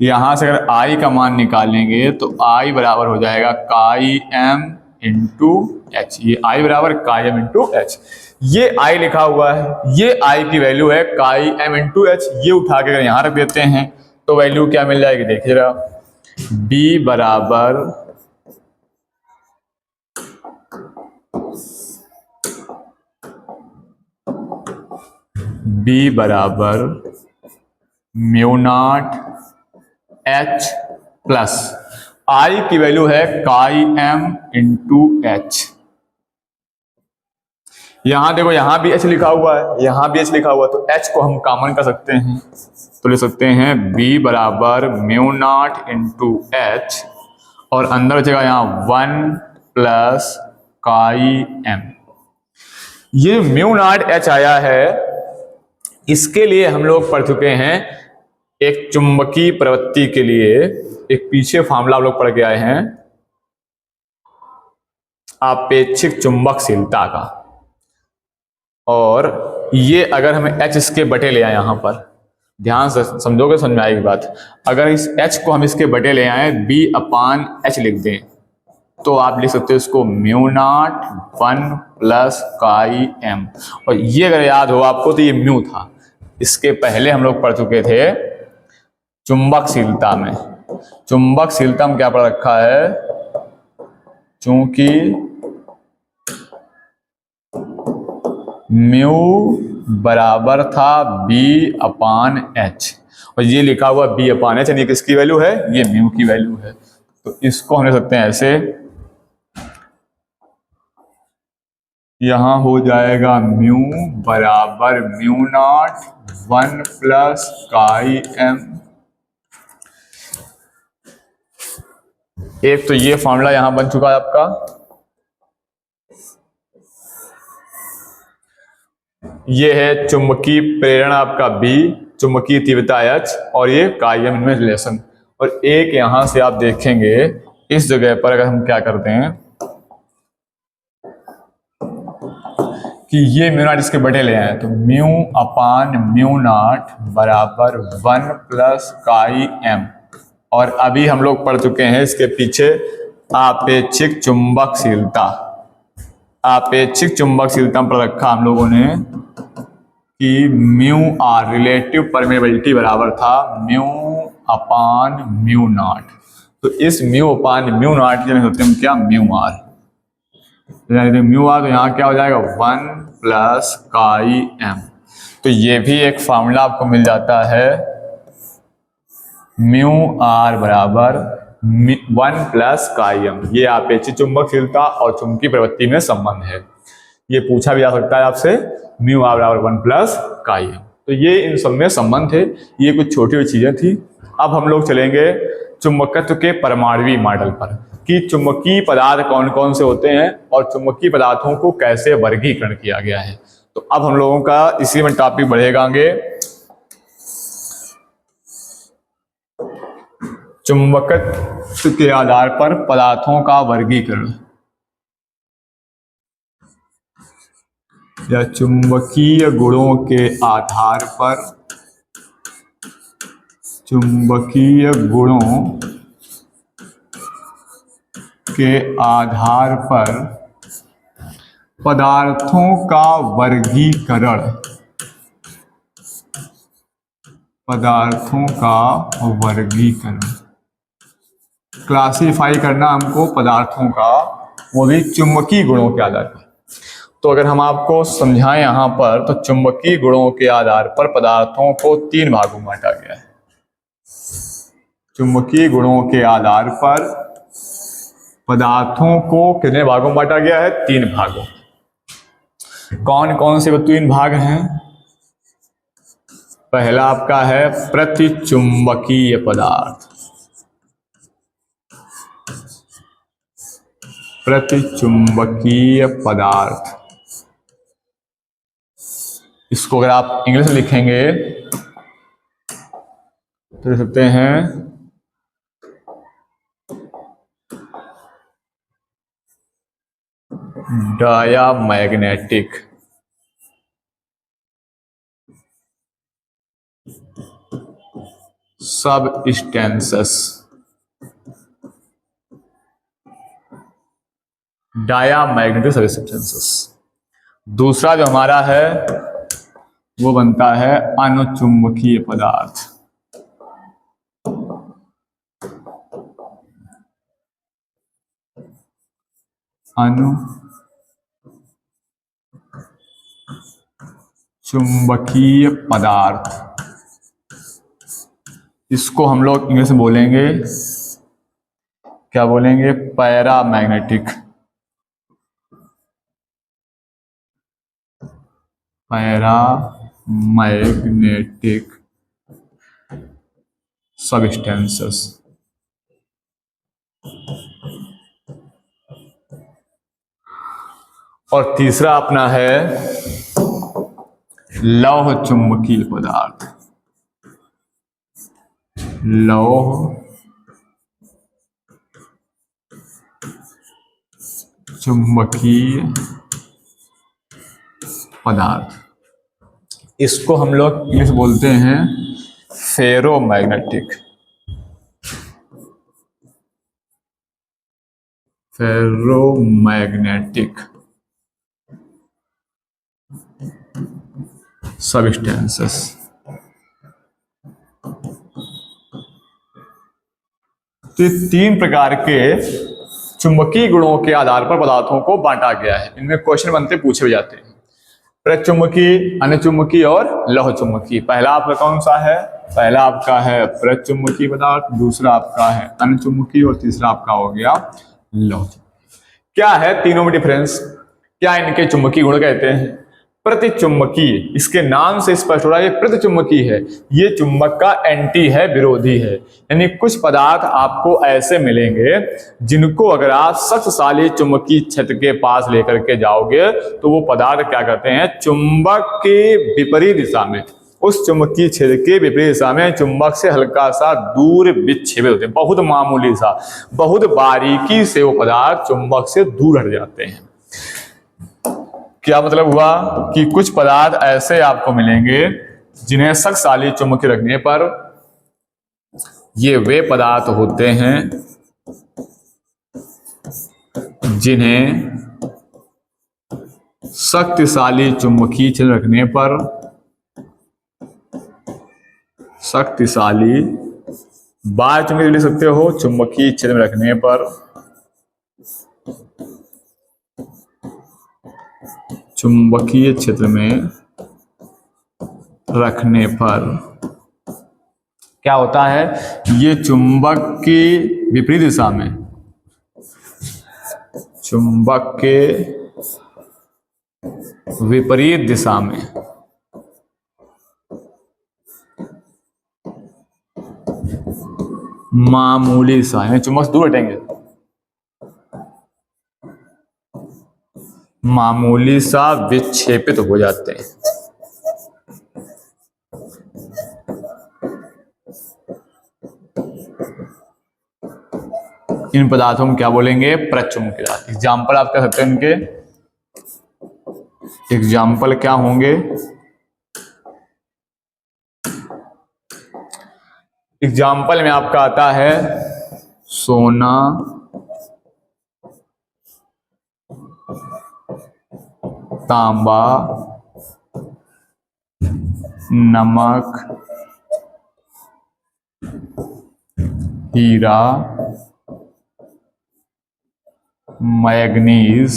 यहां से अगर आई का मान निकालेंगे तो आई बराबर हो जाएगा काई एम इंटू एच। ये आई बराबर काई एम इंटू एच। ये आई लिखा हुआ है, ये आई की वैल्यू है काई एम इंटू एच। ये उठा के अगर यहां रख देते हैं तो वैल्यू क्या मिल जाएगी, देखिए जरा, B बराबर mu naught H plus I की वैल्यू है काई M इंटू H। यहां देखो, यहां भी H लिखा हुआ है, यहां भी H लिखा हुआ है, तो H को हम कॉमन कर सकते हैं, तो ले सकते हैं B बराबर म्यू नॉट इंटू H, और अंदर बचेगा यहाँ 1 प्लस काई M। ये म्यू नॉट H आया है, इसके लिए हम लोग पढ़ चुके हैं एक चुंबकीय प्रवृत्ति के लिए एक पीछे फार्मूला हम लोग पढ़ के आए हैं आपेक्षिक चुंबकशीलता का। और ये अगर हमें H इसके बटे ले आए, यहां पर ध्यान से समझोगे, समझ में आएगी बात। अगर इस H को हम इसके बटे ले आए, B अपान H लिख दें, तो आप लिख सकते हो इसको mu naught 1 plus chi M। और ये अगर याद हो आपको तो ये म्यू था, इसके पहले हम लोग पढ़ चुके थे चुंबकशीलता में। चुंबकशीलता में क्या पढ़ रखा है, चूंकि म्यू बराबर था B अपान H, और ये लिखा हुआ B अपान H, यानी किसकी वैल्यू है, ये म्यू की वैल्यू है। तो इसको हम लिख सकते हैं ऐसे, यहां हो जाएगा म्यू बराबर mu naught 1 plus chi M। एक तो ये फॉर्मूला यहां बन चुका है आपका। ये है चुंबकीय प्रेरण आपका B, चुंबकीय तीव्रता H, और ये काई M इनमें रिलेशन। और एक यहां से आप देखेंगे इस जगह पर अगर हम क्या करते हैं कि ये म्यू नॉट इसके बटे ले आए, तो म्यू अपान म्यू नॉट बराबर 1 प्लस काई M। और अभी हम लोग पढ़ चुके हैं इसके पीछे आपेक्षिक चुंबकशीलता। आपेक्षिक चुंबकशीलता पर रखा हम लोगों ने कि म्यू आर, रिलेटिव परमेबिलिटी बराबर था म्यू अपान म्यू नॉट। तो इस म्यू अपान म्यू नॉट के होते हैं क्या, म्यू आर। म्यू आर, तो यहाँ क्या हो जाएगा 1 प्लस काई M। तो ये भी एक फॉर्मूला आपको मिल जाता है, म्यू आर बराबर 1 प्लस काई M। ये आपेक्षिक चुंबकशीलता और चुंबकीय प्रवृत्ति में संबंध है। ये पूछा भी जा सकता है आपसे, म्यू आर बराबर 1 प्लस काई M। तो ये इन सब में संबंध है। ये कुछ छोटी छोटी चीजें थी। अब हम लोग चलेंगे चुंबकत्व के परमाणुवीय मॉडल पर, कि चुंबकीय पदार्थ कौन कौन से होते हैं और चुंबकीय पदार्थों को कैसे वर्गीकरण किया गया है। तो अब हम लोगों का इसी में टॉपिक बढ़ेगा आगे, चुंबकत्व के आधार पर पदार्थों का वर्गीकरण या चुंबकीय गुणों के आधार पर, चुंबकीय गुणों के आधार पर पदार्थों का वर्गीकरण, पदार्थों का वर्गीकरण, क्लासिफाई करना हमको पदार्थों का, वो भी चुंबकीय गुणों के आधार पर। तो अगर हम आपको समझाएं यहां पर, तो चुंबकीय गुणों के आधार पर पदार्थों को 3 भागों में बांटा गया है। चुंबकीय गुणों के आधार पर पदार्थों को कितने भागों में बांटा गया है, 3 भागों। कौन कौन से वो 3 भाग हैं? पहला आपका है प्रतिचुंबकीय पदार्थ, प्रतिचुंबकीय पदार्थ। इसको अगर आप इंग्लिश में लिखेंगे तो लिख सकते हैं डायामैग्नेटिक, सबस्टेंसेस, डायामैग्नेटिक सबस्टेंसेस। दूसरा जो हमारा है वो बनता है अनुचुंबकीय पदार्थ, अनुचुंबकीय पदार्थ, इसको हम लोग इंग्लिश में बोलेंगे, क्या बोलेंगे, पैरामैग्नेटिक। Paramagnetic substances. और तीसरा अपना है लौह चुंबकीय पदार्थ। लौह चुंबकीय पदार्थ, इसको हम लोग इंग्लिश बोलते हैं फेरोमैग्नेटिक। Ferromagnetic substances. तो ये 3 प्रकार के चुंबकीय गुणों के आधार पर पदार्थों को बांटा गया है। इनमें क्वेश्चन बनते पूछे भी जाते हैं, प्रचुंबकीय, अनुचुंबकीय और लौह चुंबकीय। पहला आपका कौन सा है? पहला आपका है प्रचुंबकीय पदार्थ, दूसरा आपका है अनुचुंबकीय और तीसरा आपका हो गया लौह चुंबकीय। क्या है तीनों में डिफरेंस? क्या इनके चुंबकीय गुण कहते हैं? प्रतिचुंबकीय, इसके नाम से स्पष्ट हो रहा है ये प्रतिचुंबकीय है। ये चुंबक का एंटी है, विरोधी है। यानी कुछ पदार्थ आपको ऐसे मिलेंगे जिनको अगर आप शक्तिशाली चुंबकीय क्षेत्र के पास लेकर के जाओगे तो वो पदार्थ क्या करते हैं, चुंबक के विपरीत दिशा में, उस चुंबकीय क्षेत्र के विपरीत दिशा में चुंबक से हल्का सा दूर विक्षेपित होते हैं। बहुत मामूली सा, बहुत बारीकी से वो पदार्थ चुंबक से दूर हट जाते हैं। क्या मतलब हुआ कि कुछ पदार्थ ऐसे आपको मिलेंगे जिन्हें शक्तिशाली चुंबक रखने पर, ये वे पदार्थ होते हैं जिन्हें शक्तिशाली चुंबकीय क्षेत्र रखने पर, शक्तिशाली बाह्य चुंबकीय लिख सकते हो, चुंबकीय क्षेत्र में रखने पर, चुंबकीय क्षेत्र में रखने पर क्या होता है, ये चुंबक की विपरीत दिशा में, चुंबक के विपरीत दिशा में मामूली सा, यानी चुंबक से दूर हटेंगे, मामूली सा विक्षेपित हो जाते हैं। इन पदार्थों में क्या बोलेंगे, प्रचुंबकीय पदार्थ। एग्जाम्पल आप कह सकते हैं इनके, एग्जाम्पल क्या होंगे, एग्जाम्पल में आपका आता है सोना, तांबा, नमक, हीरा, मैग्नीज,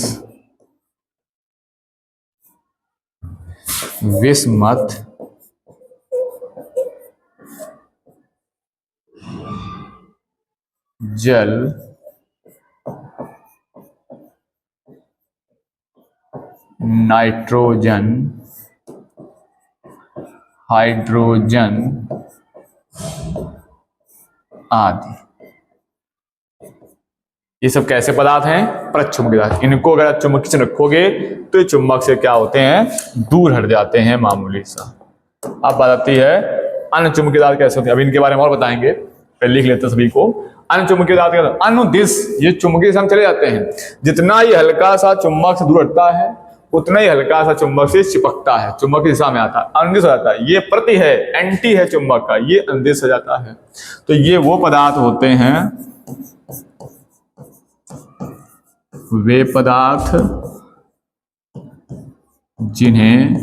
विस्मत, जल, नाइट्रोजन, हाइड्रोजन आदि। ये सब कैसे पदार्थ हैं, प्रचुंबकीय पदार्थ। इनको अगर आप चुंबक से रखोगे तो ये चुंबक से क्या होते हैं, दूर हट जाते हैं मामूली सा। अब बात आती है अनुचुंबकीय पदार्थ कैसे होते हैं। अभी इनके बारे में और बताएंगे, पहले लिख लेते हैं सभी को। अनुचुंबकीय पदार्थ क्या, अनुदिश, ये चुंबकीय दिशा में चले जाते हैं। जितना ये हल्का सा चुंबक से दूर हटता है उतना ही हल्का सा चुंबक से चिपकता है, चुंबक की दिशा में आता है, अनुदिश हो जाता है। ये प्रति है, एंटी है चुंबक का, ये अनुदिश हो जाता है। तो ये वो पदार्थ होते हैं, वे पदार्थ जिन्हें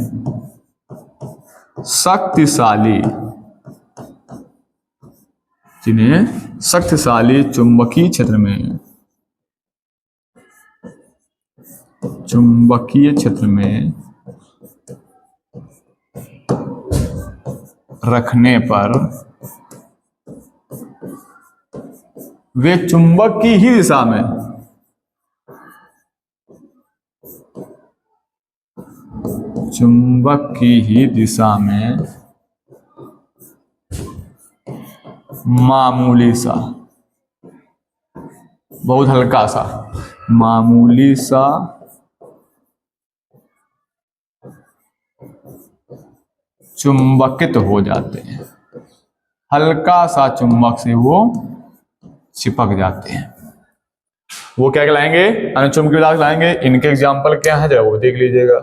शक्तिशाली चुंबकीय क्षेत्र में चुंबकीय क्षेत्र में रखने पर वे चुंबक की ही दिशा में मामूली सा, बहुत हल्का सा, मामूली सा चुंबकित हो जाते हैं। हल्का सा चुंबक से वो चिपक जाते हैं। वो क्या कहलाएंगे? अनुचुंबकीय पदार्थ कहलाएंगे। इनके एग्जाम्पल क्या है जरा वो देख लीजिएगा।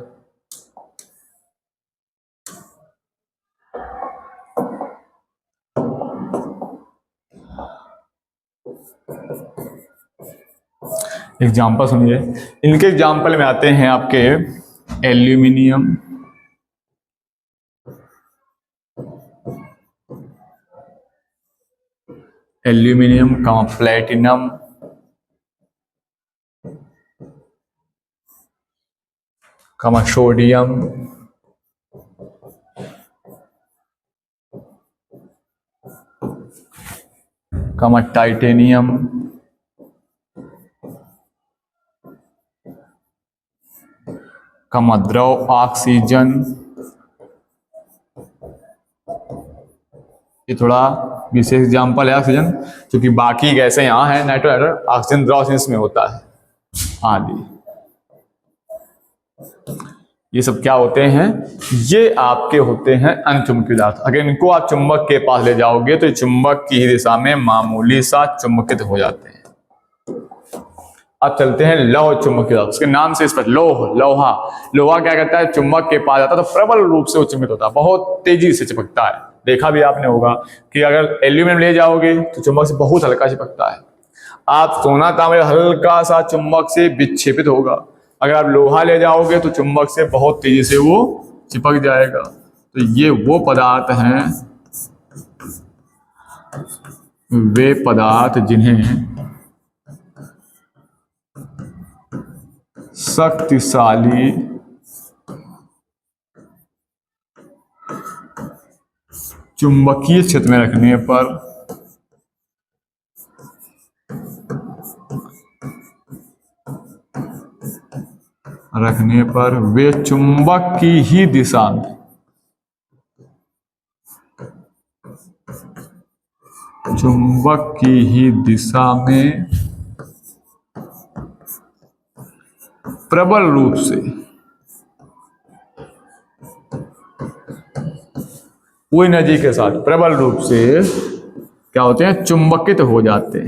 एग्जाम्पल सुनिए। इनके एग्जाम्पल में आते हैं आपके एल्यूमिनियम, का प्लेटिनम, का सोडियम, का टाइटेनियम, का द्रव ऑक्सीजन। ये थोड़ा विशेष एग्जाम्पल है ऑक्सीजन, क्योंकि बाकी गैसें यहाँ है नाइट्रोजन, ऑक्सीजन द्रव में होता है आदि। ये सब क्या होते हैं? ये आपके होते हैं अनुचुंबकीय पदार्थ। अगर इनको आप चुंबक के पास ले जाओगे तो चुंबक की ही दिशा में मामूली सा चुंबकित हो जाते हैं। अब चलते हैं लौह चुंबकीय पदार्थ। उसके नाम से स्पष्ट, लोहा क्या कहता है? चुंबक के पास जाता है तो प्रबल रूप से वो चुंबित होता है, बहुत तेजी से चिपकता है। देखा भी आपने होगा कि अगर एल्यूमिनियम ले जाओगे तो चुंबक से बहुत हल्का चिपकता है। आप सोना तांबा हल्का सा चुंबक से विक्षेपित होगा, अगर आप लोहा ले जाओगे तो चुंबक से बहुत तेजी से वो चिपक जाएगा। तो ये वो पदार्थ हैं, वे पदार्थ जिन्हें शक्तिशाली चुंबकीय क्षेत्र में रखने पर वे चुंबक की ही दिशा में प्रबल रूप से कोई एनर्जी के साथ प्रबल रूप से क्या होते हैं? चुंबकित हो जाते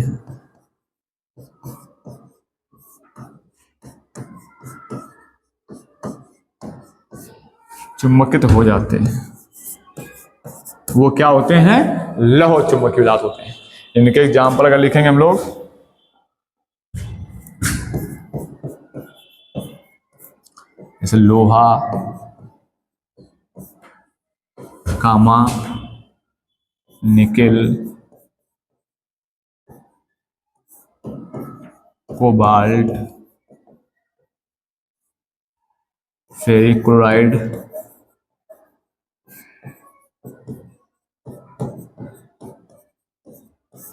हैं। वो क्या होते हैं? लौह चुंबकीय पदार्थ होते हैं। इनके एग्जाम्पल अगर लिखेंगे हम लोग, जैसे लोहा, कामा, निकेल, कोबाल्ट, फेरिक क्लोराइड,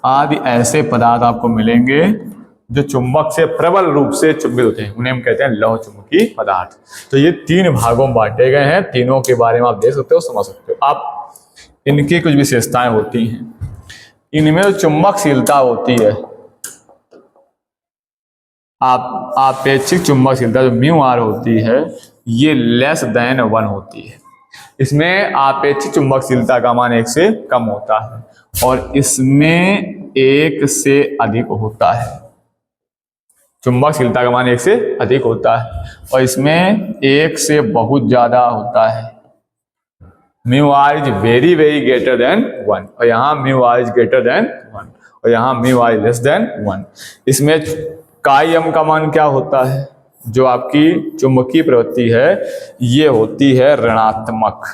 आदि ऐसे पदार्थ आपको मिलेंगे जो चुंबक से प्रबल रूप से चुंबित होते हैं, उन्हें हम कहते हैं लौह चुंबकीय पदार्थ। तो ये 3 भागों में बांटे गए हैं। तीनों के बारे में आप देख सकते हो, समझ सकते हो। आप इनकी कुछ विशेषताएं होती हैं। इनमें जो चुंबकशीलता होती है, आपेक्षिक चुंबकशीलता जो म्यू आर होती है, ये लेस देन 1 होती है। इसमें आपेक्षिक चुंबकशीलता का मान 1 से कम होता है और इसमें 1 से अधिक होता है। चुंबकशीलता का मान 1 से अधिक होता है और इसमें 1 से बहुत ज्यादा होता है। Mu r is very very greater than 1 और यहाँ mu r is greater than 1 और यहाँ म्यू आर लेस देन 1। इसमें काई एम का मान क्या होता है? जो आपकी चुंबकीय प्रवृत्ति है ये होती है ऋणात्मक।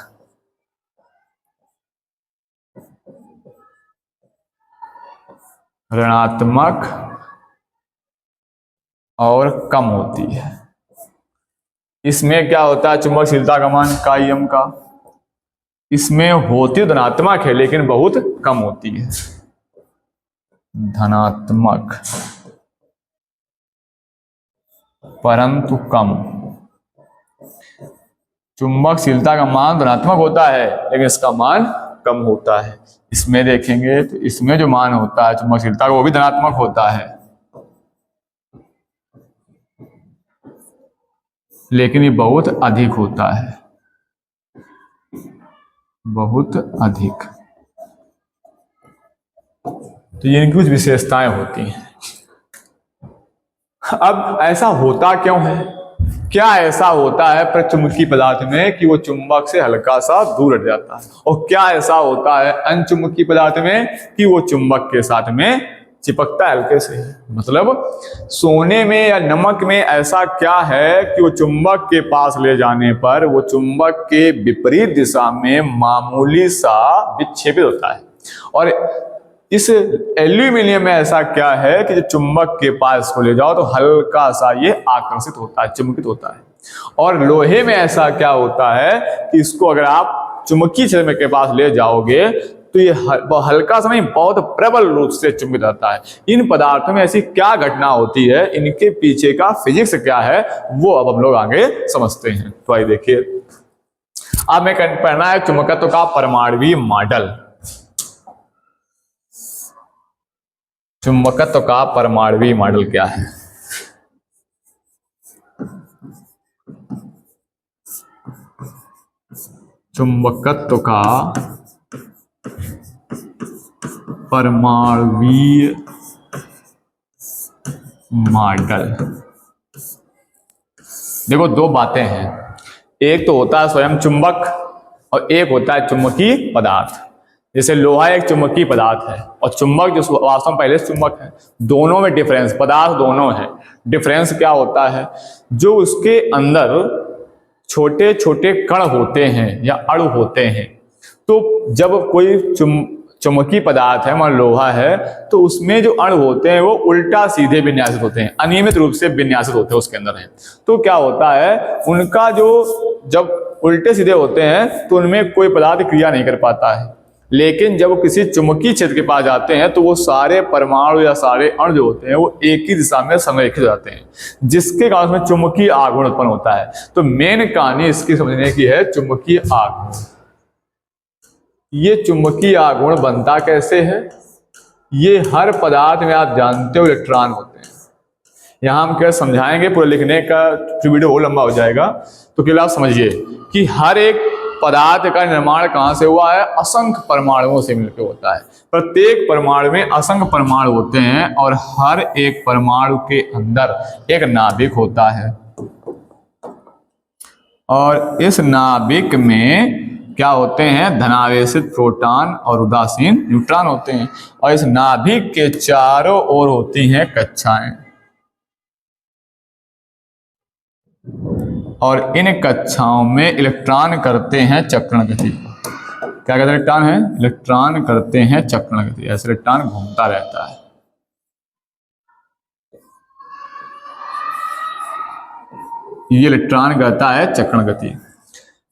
और कम होती है। इसमें क्या होता है चुंबकशीलता का मान काइम का, इसमें होती धनात्मक है लेकिन बहुत कम होती है, धनात्मक परंतु कम। चुंबकशीलता का मान धनात्मक होता है लेकिन इसका मान कम होता है। इसमें देखेंगे तो इसमें जो मान होता है चुंबकशीलता का वो भी धनात्मक होता है लेकिन ये बहुत अधिक होता है, बहुत अधिक। तो ये इनकी कुछ विशेषताएं होती हैं। अब ऐसा होता क्यों है, क्या ऐसा होता है प्रचुंबकीय पदार्थ में कि वो चुंबक से हल्का सा दूर हट जाता है, और क्या ऐसा होता है अनचुंबकीय पदार्थ में कि वो चुंबक के साथ में चिपकता है हल्के से। मतलब सोने में या नमक में ऐसा क्या है कि वो चुंबक के पास ले जाने पर वो चुंबक के विपरीत दिशा में मामूली सा विक्षेपित होता है, और इस एल्यूमिनियम में ऐसा क्या है कि जब चुंबक के पास को ले जाओ तो हल्का सा ये आकर्षित होता है, चुंबकित होता है। और लोहे में ऐसा क्या होता है कि इसको अगर आप चुंबकीय क्षेत्र के पास ले जाओगे तो ये हल्का सा नहीं बहुत प्रबल रूप से चुंबित रहता है। इन पदार्थों में ऐसी क्या घटना होती है, इनके पीछे का फिजिक्स क्या है, वो अब हम लोग आगे समझते हैं। तो आइए देखिए, अब मैं पढ़ना है चुंबकत्व का परमाणुवीय मॉडल। चुंबकत्व का परमाणुवीय मॉडल क्या है? चुंबकत्व का परमाणुवीय मॉडल। देखो दो बातें हैं, एक तो होता है स्वयं चुंबक और एक होता है चुंबकीय पदार्थ। जैसे लोहा एक चुंबकीय पदार्थ है और चुंबक जो वास्तव में पहले से चुंबक है। दोनों में डिफरेंस, पदार्थ दोनों है, डिफरेंस क्या होता है, जो उसके अंदर छोटे छोटे कण होते हैं या अणु होते हैं। तो जब कोई चुंबकीय पदार्थ है, मान लोहा है, तो उसमें जो अणु होते हैं वो उल्टा सीधे विन्यासित होते हैं, अनियमित रूप से विन्यासित होते हैं उसके अंदर है। तो क्या होता है, उनका जो जब उल्टे सीधे होते हैं तो उनमें कोई पदार्थ क्रिया नहीं कर पाता है। लेकिन जब वो किसी चुंबकीय क्षेत्र के पास जाते हैं तो वो सारे परमाणु या सारे अणु जो होते हैं वो एक ही दिशा में संरेखित हो जाते हैं, जिसके कारण में चुंबकीय आघूर्ण उत्पन्न होता है। तो मेन कहानी इसकी समझने की है चुंबकीय आघूर्ण। ये चुंबकीय आघूर्ण बनता कैसे है? ये हर पदार्थ में आप जानते हो इलेक्ट्रॉन होते हैं। यहां हम क्या समझाएंगे, पूरा लिखने का वीडियो बहुत लंबा हो जाएगा, तो केवल आप समझिए कि हर एक पदार्थ का निर्माण कहां से हुआ है, असंख्य परमाणुओं से मिलकर होता है। प्रत्येक परमाणु में असंख्य परमाणु होते हैं और हर एक परमाणु के अंदर एक नाभिक होता है, और इस नाभिक में क्या होते हैं, धनावेशित प्रोटॉन और उदासीन न्यूट्रॉन होते हैं, और इस नाभिक के चारों ओर होती हैं कक्षाएं, और इन कक्षाओं में इलेक्ट्रॉन करते हैं चक्रण गति। क्या कहते हैं इलेक्ट्रॉन है? इलेक्ट्रॉन करते हैं चक्रण गति, ऐसे इलेक्ट्रॉन घूमता रहता है। ये इलेक्ट्रॉन कहता है चक्रण गति।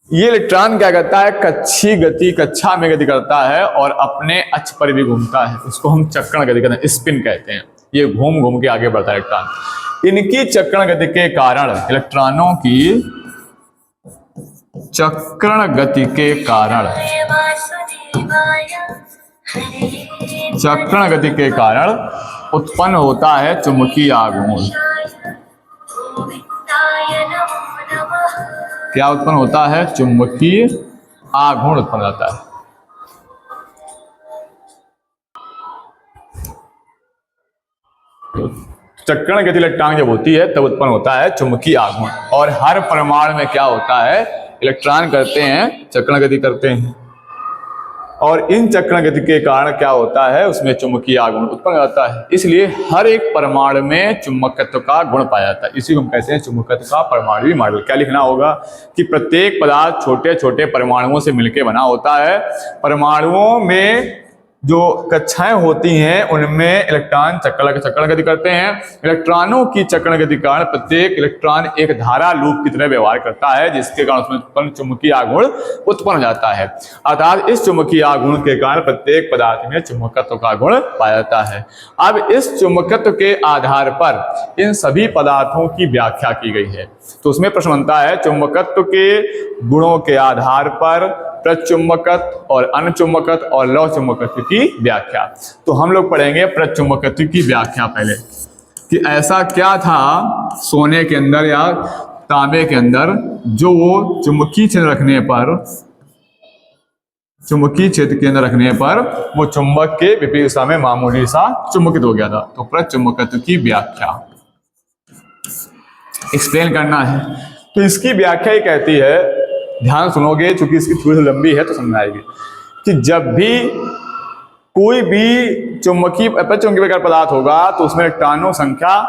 ये इलेक्ट्रॉन क्या करता है, कक्षीय गति, कक्षा में गति करता है और अपने अक्ष पर भी घूमता है, उसको हम चक्रण गति कहते हैं, स्पिन कहते हैं। ये घूम घूम के आगे बढ़ता है इलेक्ट्रॉन। इनकी चक्रण गति के कारण, इलेक्ट्रॉनों की चक्रण गति के कारण, चक्रण गति के कारण उत्पन्न होता है चुंबकीय आघूर्ण। क्या उत्पन्न होता है? चुंबकीय आघूर्ण उत्पन्न होता है। चक्रण गति इलेक्ट्रॉन जब होती है तब उत्पन्न होता है चुंबकीय आघूर्ण, और हर परमाणु में क्या होता है, इलेक्ट्रॉन करते हैं चक्रण गति करते हैं, और इन चक्रण गति के कारण क्या होता है, उसमें चुंबकीय आघूर्ण उत्पन्न होता है। इसलिए हर एक परमाणु में चुंबकत्व का गुण पाया जाता है। इसी को हम कहते हैं चुंबकत्व का परमाणुवीय मॉडल। क्या लिखना होगा कि प्रत्येक पदार्थ छोटे छोटे परमाणुओं से मिलकर बना होता है। परमाणुओं में जो कक्षाएं होती हैं उनमें इलेक्ट्रॉन चक्रण गति करते हैं। इलेक्ट्रॉनों की चक्रण गति के कारण प्रत्येक इलेक्ट्रॉन एक धारा लूप की तरह व्यवहार करता है, जिसके कारण उसमें उत्पन्न चुंबकीय आघूर्ण उत्पन्न हो जाता है। अर्थात इस चुंबकीय आघूर्ण के कारण प्रत्येक पदार्थ में चुंबकत्व का गुण पाया जाता है। अब इस चुंबकत्व के आधार पर इन सभी पदार्थों की व्याख्या की गई है। तो उसमें प्रश्न बनता है चुंबकत्व के गुणों के आधार पर प्रचुंबकत्व और अनचुंबकत्व और लौह चुंबकत्व की व्याख्या। तो हम लोग पढ़ेंगे प्रचुंबकत्व की व्याख्या पहले, कि ऐसा क्या था सोने के अंदर या तांबे के अंदर जो वो चुंबकीय क्षेत्र के अंदर रखने पर वो चुंबक के विपरीत दिशा में मामूली सा चुंबकित हो गया था। तो प्रचुंबकत्व की व्याख्या एक्सप्लेन करना है। तो इसकी व्याख्या ही कहती है, ध्यान सुनोगे चूंकि इसकी थोड़ी लंबी है तो समझ आएगी, कि जब भी कोई भी चुंबकीय प्रकार पदार्थ होगा तो उसमें इलेक्ट्रॉनों संख्या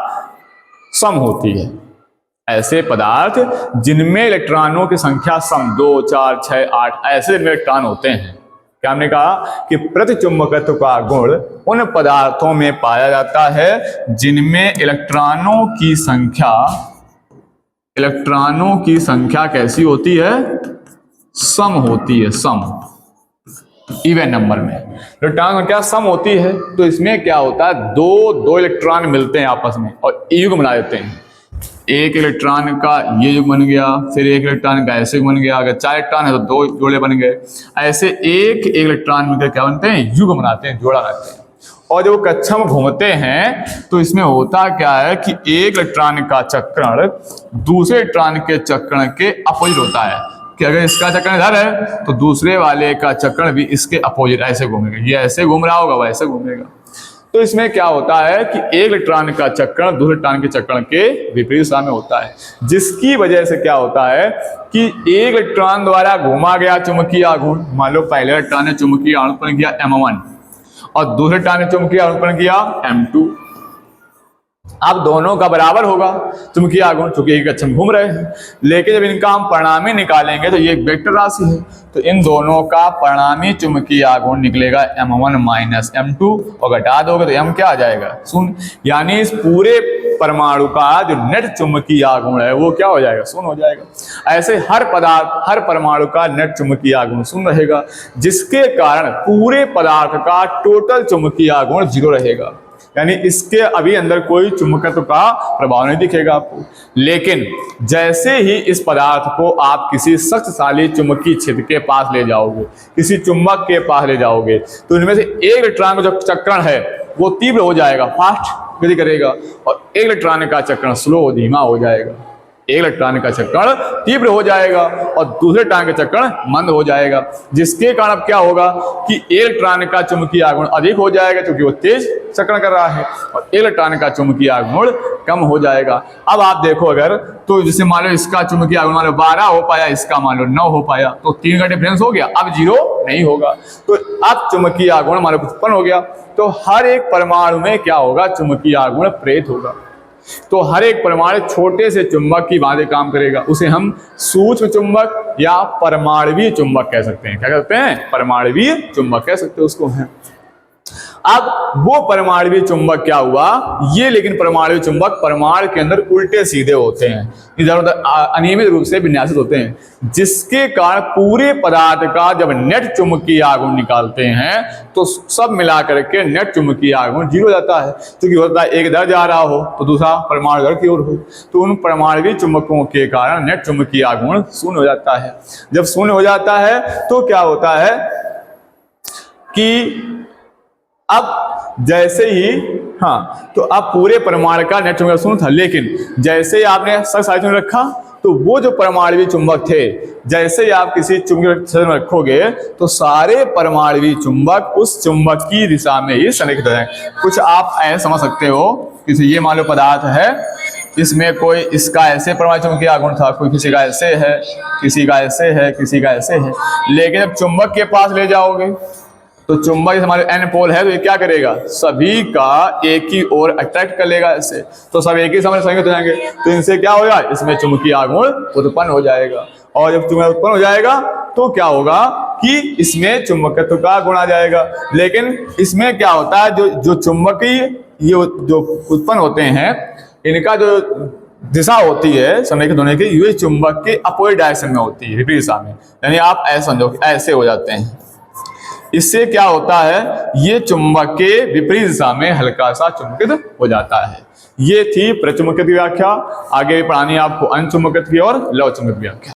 सम होती है। ऐसे पदार्थ जिनमें इलेक्ट्रॉनों की संख्या सम 2, 4, 6, 8 ऐसे इलेक्ट्रॉन होते हैं, क्या हमने कहा कि प्रतिचुंबकत्व का गुण उन पदार्थों में पाया जाता है जिनमें इलेक्ट्रॉनों की संख्या कैसी होती है, सम होती है, सम इवन नंबर में इलेक्ट्रॉन संख्या सम होती है। तो इसमें क्या होता है, दो इलेक्ट्रॉन मिलते हैं आपस में और युग्म बना देते हैं। एक इलेक्ट्रॉन का ये युग्म बन गया, फिर एक इलेक्ट्रॉन का ऐसे युग्म बन गया। अगर 4 इलेक्ट्रॉन है तो 2 जोड़े बन गए। ऐसे एक इलेक्ट्रॉन मिलकर क्या बनते हैं, युग्म बनाते हैं, जोड़ा बनाते हैं। और जब कक्षा में घूमते हैं तो इसमें होता क्या है कि एक इलेक्ट्रॉन का चक्रण दूसरे इलेक्ट्रॉन के चक्रण के अपोजिट होता है, कि अगर इसका चक्रण इधर है तो दूसरे वाले का चक्रण भी इसके अपोजिट ऐसे घूमेगा। ये ऐसे घूम रहा होगा, वैसे घूमेगा। तो इसमें क्या होता है कि एक इलेक्ट्रॉन का चक्रण दूसरे इलेक्ट्रॉन के चक्रण के विपरीत दिशा में होता है, जिसकी वजह से क्या होता है कि एक इलेक्ट्रॉन द्वारा घूमा गया चुंबकीय आघूर्ण, मान लो पहले इलेक्ट्रॉन ने चुंबकीय आघूर्ण उत्पन्न किया M1 और दूसरे इलेक्ट्रॉन ने चुंबकीय आघूर्ण उत्पन्न किया M2। अब दोनों का बराबर होगा चुंबकीय आघूर्ण, चूंकि एक कक्षा में घूम रहे हैं। लेकिन जब इनका हम परिणामी निकालेंगे तो ये एक वेक्टर राशि है, तो इन दोनों का परिणामी चुंबकीय आघूर्ण निकलेगा M1 माइनस M2 और घटा दोगे तो M क्या आ जाएगा, 0। यानी इस पूरे परमाणु का जो नेट चुंबकीय आघूर्ण है वो क्या हो जाएगा, 0 हो जाएगा। ऐसे हर परमाणु का नेट चुंबकीय आघूर्ण 0 रहेगा, जिसके कारण पूरे पदार्थ का टोटल चुंबकीय आघूर्ण 0 रहेगा। यानी इसके अभी अंदर कोई चुंबकत्व का प्रभाव नहीं दिखेगा आपको। लेकिन जैसे ही इस पदार्थ को आप किसी शक्तिशाली चुंबकीय क्षेत्र के पास ले जाओगे, किसी चुंबक के पास ले जाओगे, तो इनमें से एक इलेक्ट्रॉन का जो चक्रण है वो तीव्र हो जाएगा, फास्ट गति करेगा, और एक इलेक्ट्रॉन का चक्रण स्लो, धीमा हो जाएगा। एक इलेक्ट्रॉन का चक्रण तीव्र हो जाएगा और दूसरे इलेक्ट्रॉन का चक्रण मंद हो जाएगा, जिसके कारण अब क्या होगा कि एक इलेक्ट्रॉन का चुंबकीय आघूर्ण अधिक हो जाएगा क्योंकि वो तेज चक्रण कर रहा है, और एक इलेक्ट्रॉन का चुंबकीय आघूर्ण कम हो जाएगा। अब आप देखो, अगर तो जैसे मान लो इसका चुंबकीय आघूर्ण मान लो 12 हो पाया, इसका मान लो 9 हो पाया, तो 3 का डिफरेंस हो गया, अब 0 नहीं होगा। तो अब चुंबकीय आघूर्ण मान लो उत्पन्न हो गया, तो हर एक परमाणु में क्या होगा, चुंबकीय आघूर्ण प्रेरित होगा। तो हर एक परमाणु छोटे से चुंबक की भांति काम करेगा। उसे हम सूक्ष्म चुंबक या परमाणुवीय चुंबक कह सकते हैं। क्या कहते हैं, परमाणुवीय चुंबक कह सकते हैं उसको है। अब वो परमाणुवीय चुंबक क्या हुआ, ये लेकिन परमाणुवीय चुंबक परमाणु के अंदर उल्टे सीधे होते हैं, इधर उधर अनियमित रूप से विन्यासित होते हैं, जिसके कारण पूरे पदार्थ का जब नेट चुंबकीय आघूर्ण निकालते हैं तो सब मिला करके नेट चुंबकीय आघूर्ण 0 हो जाता है। क्योंकि होता है एक इधर जा रहा हो तो दूसरा परमाणु इधर की ओर हो, तो उन परमाणुवीय चुंबकों के कारण नेट चुंबकीय आघूर्ण 0 हो जाता है। जब 0 हो जाता है तो क्या होता है कि अब जैसे ही तो अब पूरे परमाणु का नेट चुंबक 0 था, लेकिन जैसे ही आपने साइड में रखा तो वो जो परमाणुवीय चुंबक थे, जैसे ही आप किसी चुंबकीय क्षेत्र में रखोगे तो सारे परमाणुवीय चुंबक उस चुंबक की दिशा में ही संरेखित हो जाएंगे। कुछ आप ऐसे समझ सकते हो, किसी ये मान लो पदार्थ है, इसमें कोई इसका ऐसे परमाणु चुंबकीय आघूर्ण था, कोई किसी का ऐसे है, किसी का ऐसे है, किसी का ऐसे है। लेकिन जब चुंबक के पास ले जाओगे तो चुंबक हमारे N पोल है तो ये क्या करेगा, सभी का एक ही ओर अट्रैक्ट कर लेगा ऐसे, तो सब एक ही समय संयुक्त हो जाएंगे। तो इनसे क्या होगा, इसमें चुंबकीय आघूर्ण उत्पन्न हो जाएगा। और जब चुंबकीय उत्पन्न हो जाएगा तो क्या होगा कि इसमें चुंबकत्व का गुण आ जाएगा। लेकिन इसमें क्या होता है, जो चुंबकीय ये जो उत्पन्न होते हैं, इनका जो दिशा होती है समेकित होने की, ये चुंबक के अपोजिट डायरेक्शन में होती है, विपरीत दिशा में। यानी आप ऐसे समझो, ऐसे हो जाते हैं। इससे क्या होता है, ये चुंबक के विपरीत दिशा में हल्का सा चुंबकित हो जाता है। ये थी प्रचुंबकित की व्याख्या। आगे पढ़ानी आपको अनचुंबकित की और लव चुंबकित की व्याख्या।